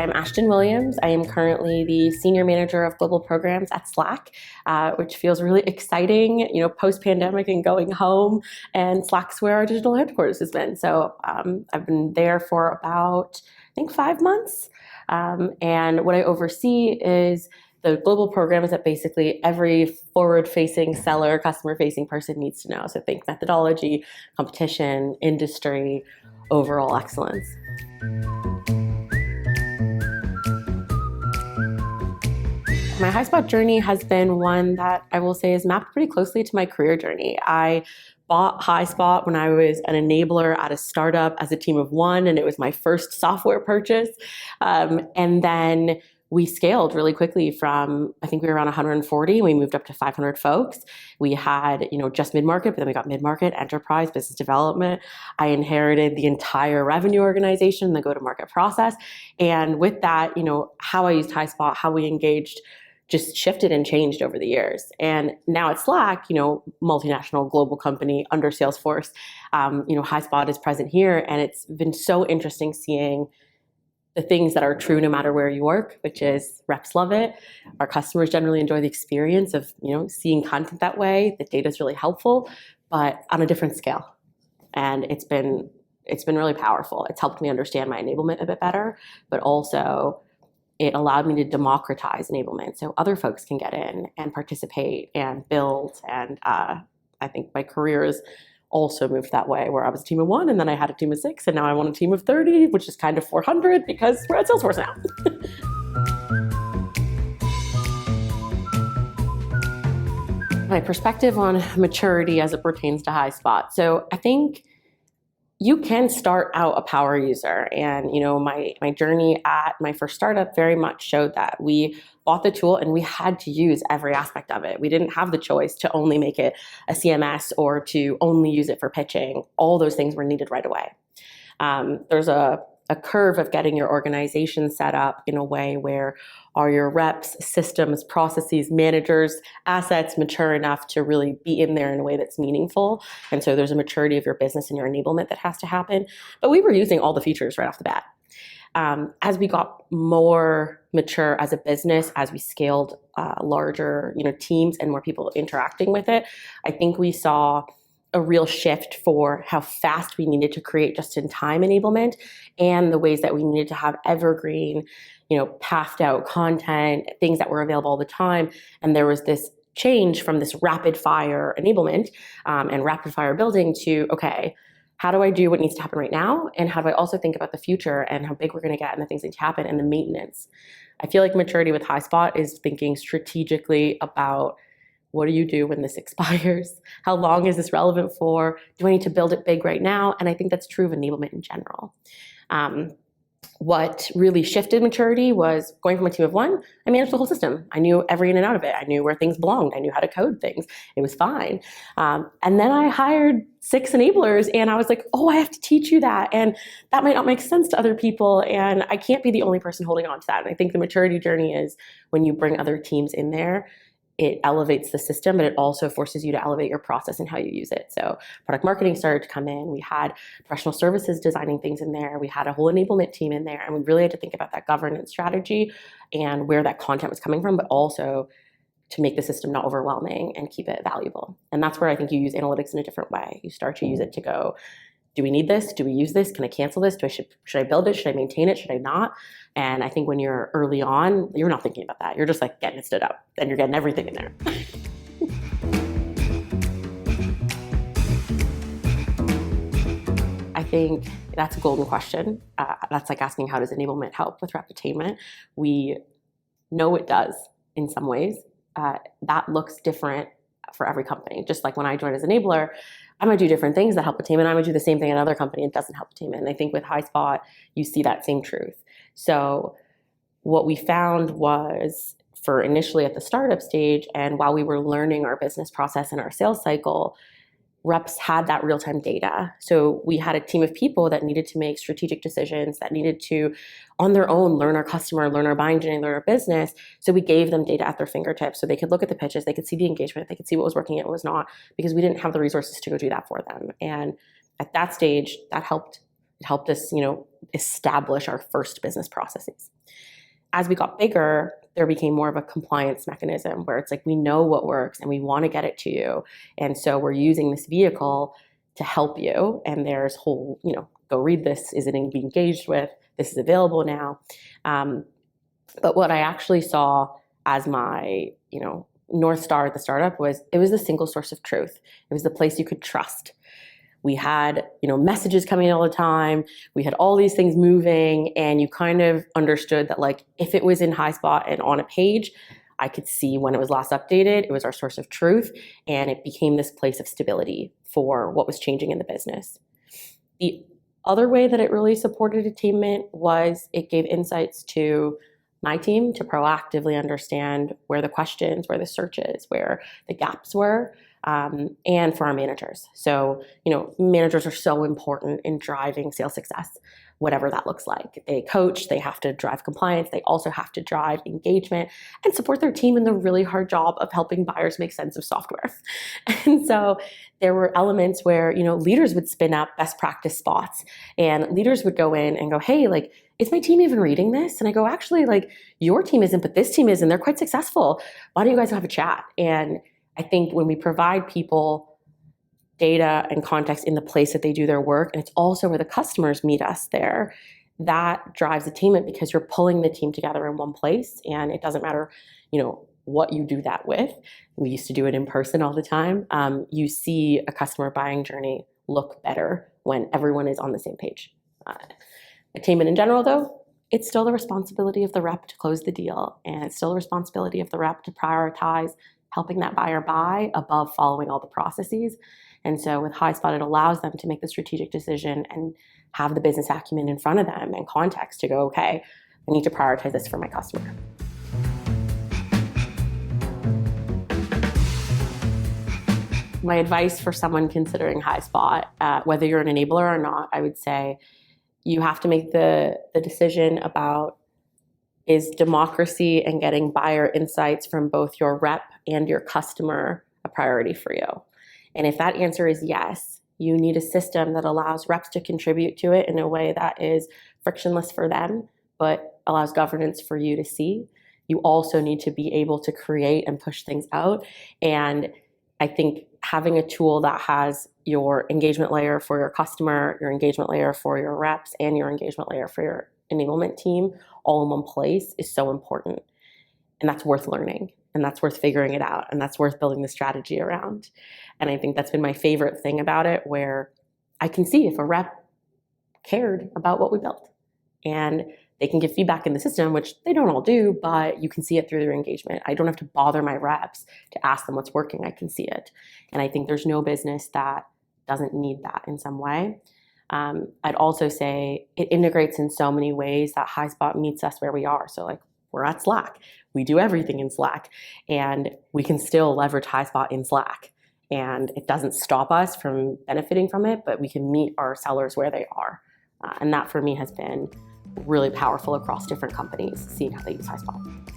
I'm Ashton Williams. I am currently the Senior Manager of Global Programs at Slack, which feels really exciting, post-pandemic and going home. And Slack's where our digital headquarters has been. So I've been there for about, I think, 5 months. And what I oversee is the global programs that basically every forward-facing seller, customer-facing person needs to know. So think methodology, competition, industry, overall excellence. My Highspot journey has been one that I will say is mapped pretty closely to my career journey. I bought Highspot when I was an enabler at a startup as a team of one, and it was my first software purchase. And then we scaled really quickly from, I think we were around 140, we moved up to 500 folks. We had, just mid-market, but then we got mid-market, enterprise, business development. I inherited the entire revenue organization, the go-to-market process. And with that, how I used Highspot, how we engaged, just shifted and changed over the years. And now at Slack, multinational global company under Salesforce, Highspot is present here. And it's been so interesting seeing the things that are true no matter where you work, which is reps love it. Our customers generally enjoy the experience of, seeing content that way. The data is really helpful, but on a different scale. And it's been really powerful. It's helped me understand my enablement a bit better, but also it allowed me to democratize enablement so other folks can get in and participate and build. And I think my career is also moved that way, where I was a team of one, and then I had a team of 6, and now I want a team of 30, which is kind of 400 because we're at Salesforce now. My perspective on maturity as it pertains to Highspot. So I think you can start out a power user. And, my journey at my first startup very much showed that. We bought the tool and we had to use every aspect of it. We didn't have the choice to only make it a CMS or to only use it for pitching. All those things were needed right away. There's a curve of getting your organization set up in a way where are your reps, systems, processes, managers, assets mature enough to really be in there in a way that's meaningful. And so there's a maturity of your business and your enablement that has to happen. But we were using all the features right off the bat. As we got more mature as a business, as we scaled larger teams and more people interacting with it, I think we saw a real shift for how fast we needed to create just-in-time enablement and the ways that we needed to have evergreen, pathed out content, things that were available all the time. And there was this change from this rapid fire enablement and rapid fire building to, okay, how do I do what needs to happen right now? And how do I also think about the future and how big we're going to get and the things that need to happen and the maintenance? I feel like maturity with Highspot is thinking strategically about what do you do when this expires? How long is this relevant for? Do I need to build it big right now? And I think that's true of enablement in general. What really shifted maturity was going from a team of one, I managed the whole system. I knew every in and out of it. I knew where things belonged. I knew how to code things. It was fine. And then I hired 6 enablers and I was like, I have to teach you that. And that might not make sense to other people. And I can't be the only person holding on to that. And I think the maturity journey is when you bring other teams in there, it elevates the system, but it also forces you to elevate your process and how you use it. So product marketing started to come in. We had professional services designing things in there. We had a whole enablement team in there. And we really had to think about that governance strategy and where that content was coming from, but also to make the system not overwhelming and keep it valuable. And that's where I think you use analytics in a different way. You start to use it to go, do we need this? Do we use this? Can I cancel this? Should I build it? Should I maintain it? Should I not? And I think when you're early on, you're not thinking about that. You're just like getting it stood up and you're getting everything in there. I think that's a golden question. That's like asking how does enablement help with rep attainment? We know it does in some ways. That looks different for every company. Just like when I joined as enabler, I'm going to do different things that help attainment. I'm going to do the same thing in another company and it doesn't help attainment. And I think with Highspot, you see that same truth. So what we found was for initially at the startup stage, and while we were learning our business process and our sales cycle, reps had that real-time data. So we had a team of people that needed to make strategic decisions, that needed to, on their own, learn our customer, learn our buying journey, learn our business. So we gave them data at their fingertips so they could look at the pitches, they could see the engagement, they could see what was working and what was not, because we didn't have the resources to go do that for them. And at that stage, that helped. It helped us, establish our first business processes. As we got bigger, there became more of a compliance mechanism where it's like, we know what works and we want to get it to you. And so we're using this vehicle to help you. And there's whole, go read this. Is it being engaged with? This is available now. But what I actually saw as my, North Star at the startup was, it was the single source of truth. It was the place you could trust. We had, messages coming in all the time. We had all these things moving, and you kind of understood that, like, if it was in Highspot and on a page, I could see when it was last updated. It was our source of truth, and it became this place of stability for what was changing in the business. The other way that it really supported attainment was it gave insights to my team to proactively understand where the questions, where the searches, where the gaps were, and for our managers. So, managers are so important in driving sales success, whatever that looks like. They coach, they have to drive compliance, they also have to drive engagement and support their team in the really hard job of helping buyers make sense of software. And so there were elements where, leaders would spin up best practice spots, and leaders would go in and go, hey, like, is my team even reading this? And I go, actually, like, your team isn't, but this team is, and they're quite successful. Why don't you guys have a chat? And I think when we provide people data and context in the place that they do their work, and it's also where the customers meet us there, that drives attainment, because you're pulling the team together in one place, and it doesn't matter, what you do that with. We used to do it in person all the time. You see a customer buying journey look better when everyone is on the same page. Attainment in general, though, it's still the responsibility of the rep to close the deal, and it's still the responsibility of the rep to prioritize helping that buyer buy above following all the processes. And so with Highspot, it allows them to make the strategic decision and have the business acumen in front of them and context to go, okay, I need to prioritize this for my customer. My advice for someone considering Highspot, whether you're an enabler or not, I would say you have to make the decision about, is democracy and getting buyer insights from both your rep and your customer a priority for you? And if that answer is yes, you need a system that allows reps to contribute to it in a way that is frictionless for them, but allows governance for you to see. You also need to be able to create and push things out. And I think having a tool that has your engagement layer for your customer, your engagement layer for your reps, and your engagement layer for your enablement team all in one place is so important. And that's worth learning, and that's worth figuring it out, and that's worth building the strategy around. And I think that's been my favorite thing about it, where I can see if a rep cared about what we built, and they can give feedback in the system, which they don't all do, but you can see it through their engagement. I don't have to bother my reps to ask them what's working. I can see it. And I think there's no business that doesn't need that in some way. I'd also say it integrates in so many ways that Highspot meets us where we are. So, like, we're at Slack. We do everything in Slack, and we can still leverage Highspot in Slack. And it doesn't stop us from benefiting from it, but we can meet our sellers where they are. And that for me has been really powerful across different companies, seeing how they use Highspot.